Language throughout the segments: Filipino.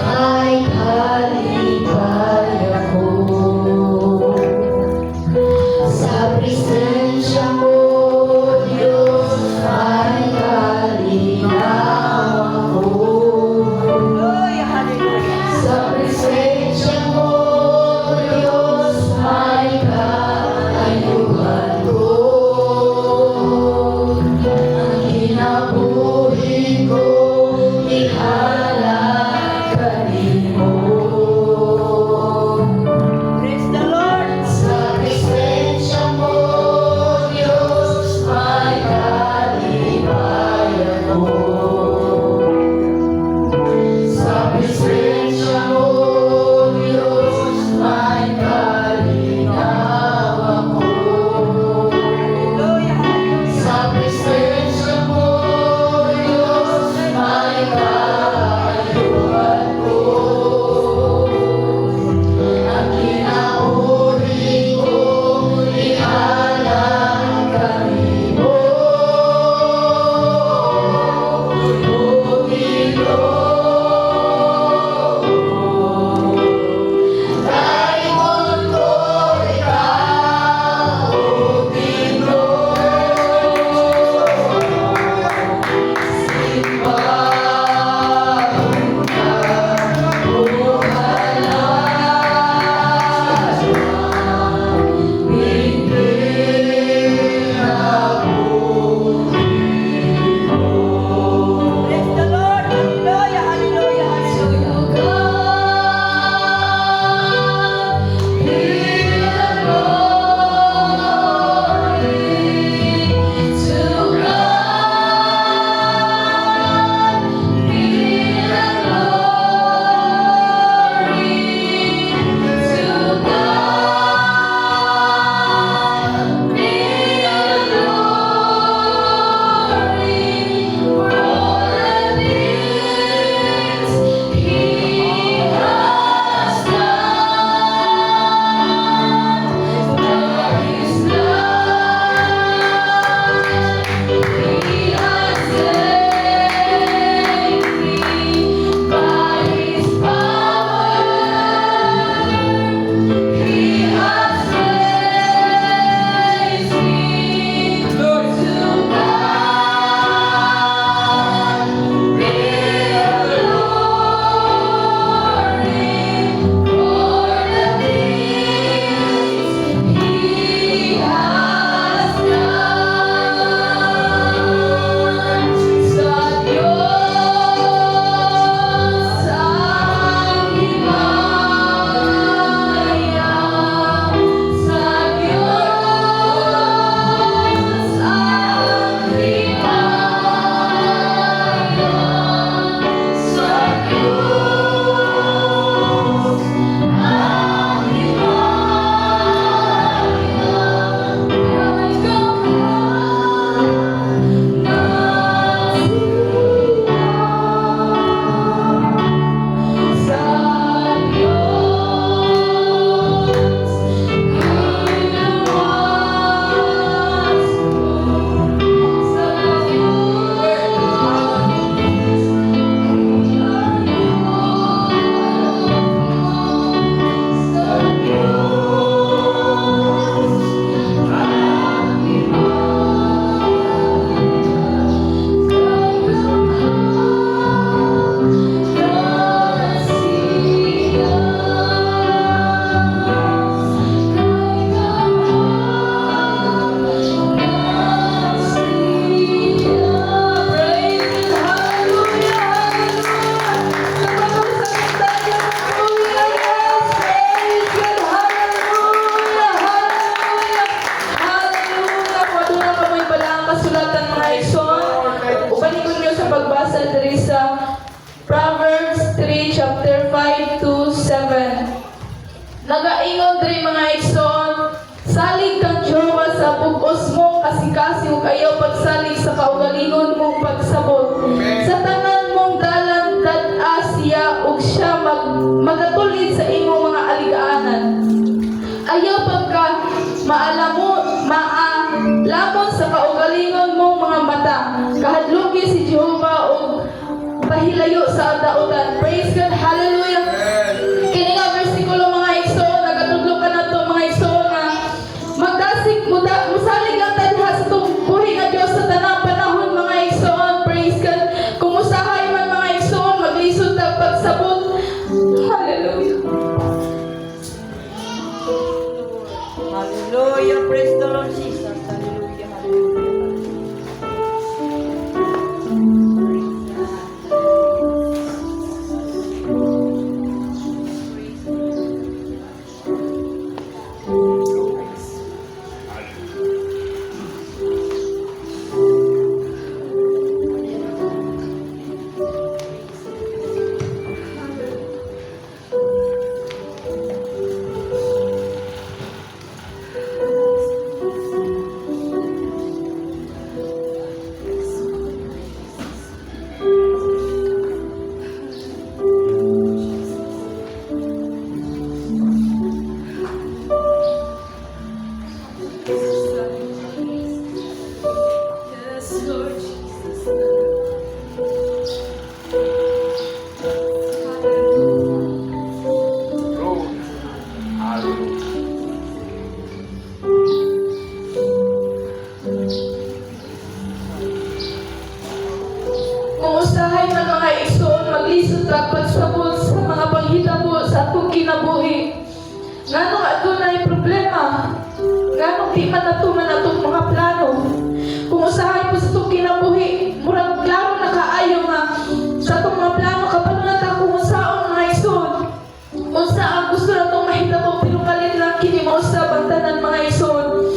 ay kalipay ako. Sa presensya mo, Diyos, ay kalinaw ako. Sa presensya mo, Diyos, ay kaayuhan ko. Ang kinabuhi ko, ihalaganin mo. Praise the Lord. Sa presensya mo, Diyos, ay kalipay ako. Sa presensya mo, Diyos, ay kalinaw ako. Sa presensya mo, Diyos, ay kaayuhan ko. Ang kinauri ko, ihalaganin mo. Daimon ko, ikaw, simbahan ka, Praise the Lord. Hallelujah, hallelujah, hallelujah. Proverbs 3, chapter 5 to 7. Nagaingon diri mga igsoon, salig kang Jehova sa bug-os mo, kasi-kasi kayo pagsalig sa kaugalingon mong pagsabot. Sa tanan mong dalan dad-a siya ug siya magatulid sa imong mga aligaanan. Ayaw pagka maalamon sa kaugalingon mong mga mata. Kahadluki si Jehova ug makahilayo sa dautan. Praise God, hallelujah. Kini nga versikulo mga igsoon, nagatudlo ka na to mga igsoon nga magdasig musalig lang ta diha sa itong buhi nga Dios sa tanang panahon mga igsoon. Praise God. Kung usahay man mga igsoon, maglisod ta pagsabot. Hallelujah. Hallelujah. Praise the Lord Jesus. Hallelujah. Hallelujah. Yes, Lord Jesus. Kung usahay man mga igsoon, maglisod ka pagsabot sa mga panghitabo sa atong kinabuhi. Nganong adunay problema? Nganong di man natuman atong mga plano? Kung usahay po sa atong kinabuhi, murag klaro na kaayo nga sa atong mga plano kapag nata kung usaon mga igsoon. Unsa ang gusto natong mahitabo pero kalit lang kini mausab ang tanan mga igsoon.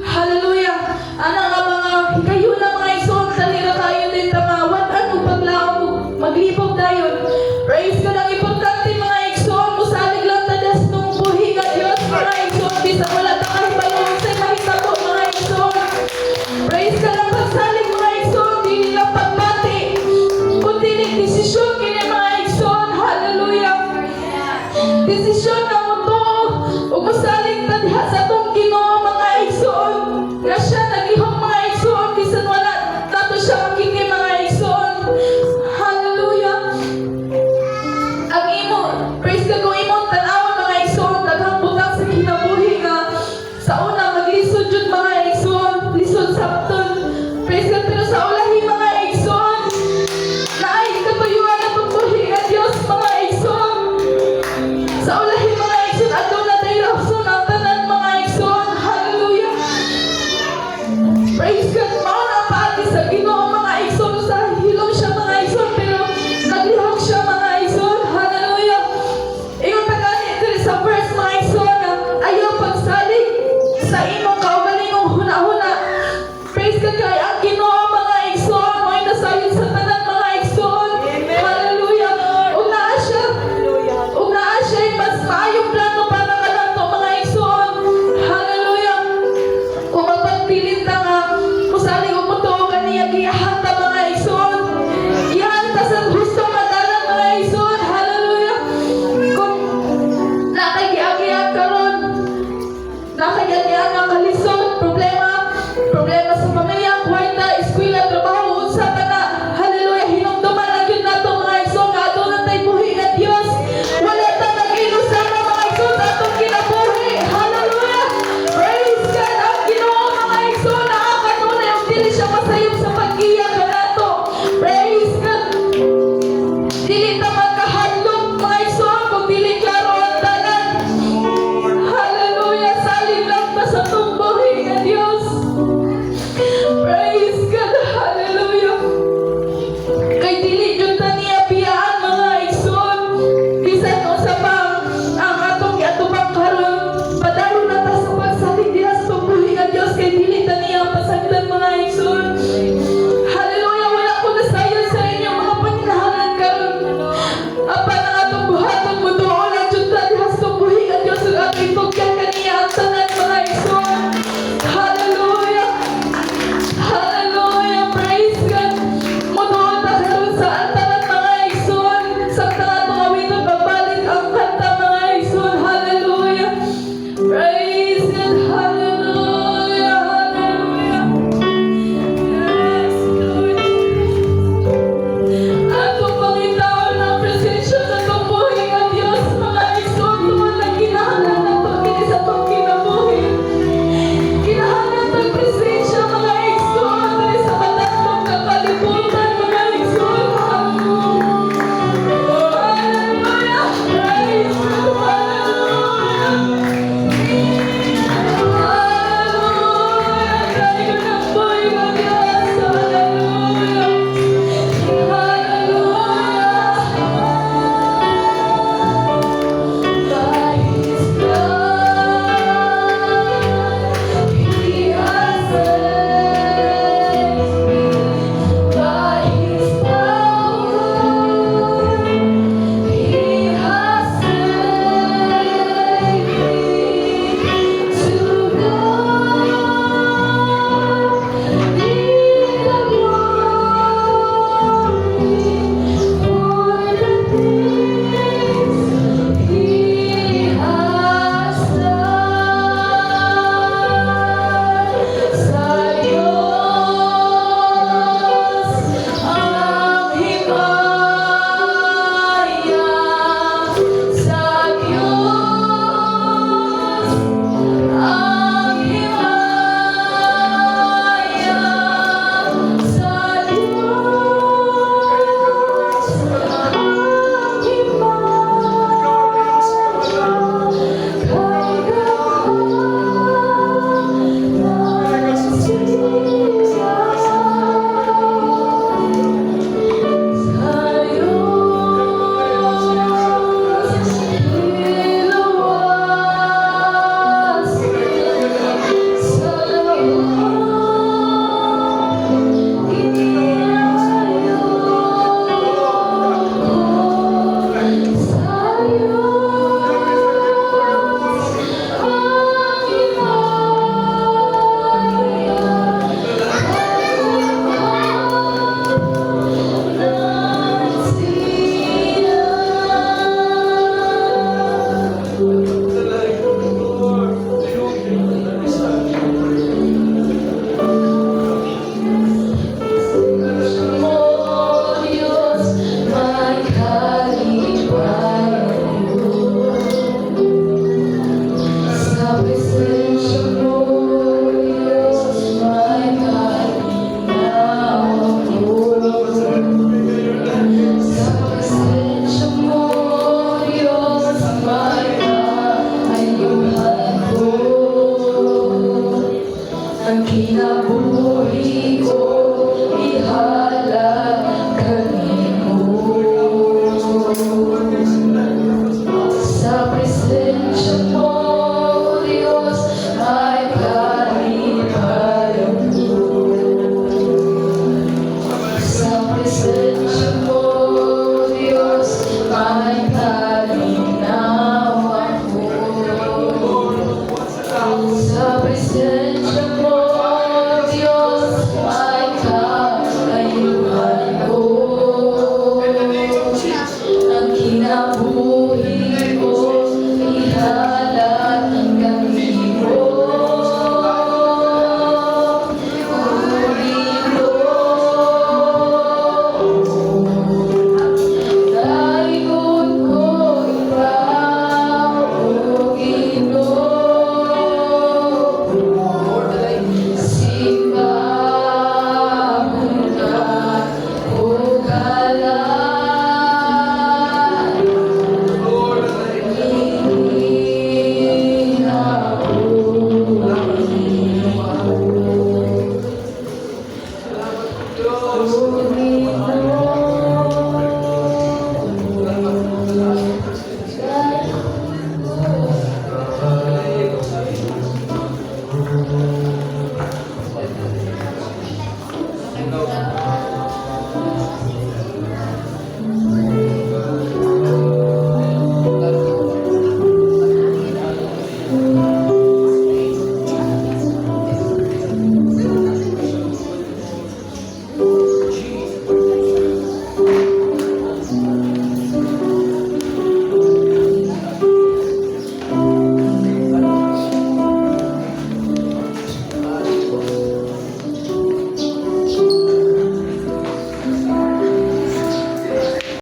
Hallelujah. Ana nga mga hikayon na mga igsoon, talira kayo din tamawan ano paglaom maglibog dayon. Praise God, ang importante mga igsoon, musalig lang tadas nung buhi nga Dios mga igsoon, bisag wala ta kahibalong sa mahitabo mga igsoon. Praise God, ang pagsalig mga igsoon, dili lang pagbati, kundi desisyon kini mga igsoon. Hallelujah. Desisyon na mo to, ug musalig ta diha sa atong Ginoo mga igsoon, nga siya naglihok mga igsoon, bisan wala nato siya makini mga igsoon. Hallelujah. Ang imo, praise God, kung imong tan-awon mga igsoon, daghang butang sa kinabuhi nga sa una maglisod jud mga igsoon, lisod sabton. Praise God, pero sa ulahi mga igsoon, naay katuyuan atong buhi nga Dios mga igsoon. Sa ulahi mga igsoon, aduna tay rason ang tanan mga igsoon. Hallelujah. Praise God, mao na ang paagi sa Ginoo mga igsoon, sa hilom siya mga igsoon, pero naglihok siya mga igsoon. Hallelujah. Ingon ta gani diri sa verse mga igsoon nga ayaw pagsalig sa imong kaugalingong hunahuna. Praise God, kay ang Ginoo mga igsoon mo'y nasayod sa tanan mga igsoon. Amen. Hallelujah. Ug naa siya Hallelujah. ug naa siya mas maayong plano para kanato mga igsoon. Hallelujah. Kung mapagpilit na nga, musalig o mutuo kaniya giyahan ta mga igsoon. Giyahan ta sa gusto madalang mga igsoon. Hallelujah. Kung nakagiagihan karon, nakagiagihan nga kalisod, problema sa pamilya, kwarta, eskwela, trabaho, unsa pa na. Hallelujah. Hinumduman lang yun nato mga igsoon nga aduna tay buhi nga Dios. Wala ta nag-inusama mga igsoon sa atong kinabuhi. Hallelujah. Praise God. Ang Ginoo mga igsoon nakakanunay ug dili siya masayop sa pag-iya kanato. Praise God. Dili ta magkahadlok mga igsoon kung dili klaro ang tanan. Hallelujah. Salig lang ta sa atong buhi nga Dios. Praise God. Hallelujah. Kay dili jud ta niya biyaan mga igsoon. Bisan unsa pa ang atong giatubang karon, padalo na ta sa pagsalig diha sa atong buhi nga Dios kay dili ta niya pasagdan mga igsoon. Hallelujah. Wala ko nasayon sa inyo mga panginahanglan karon. my God.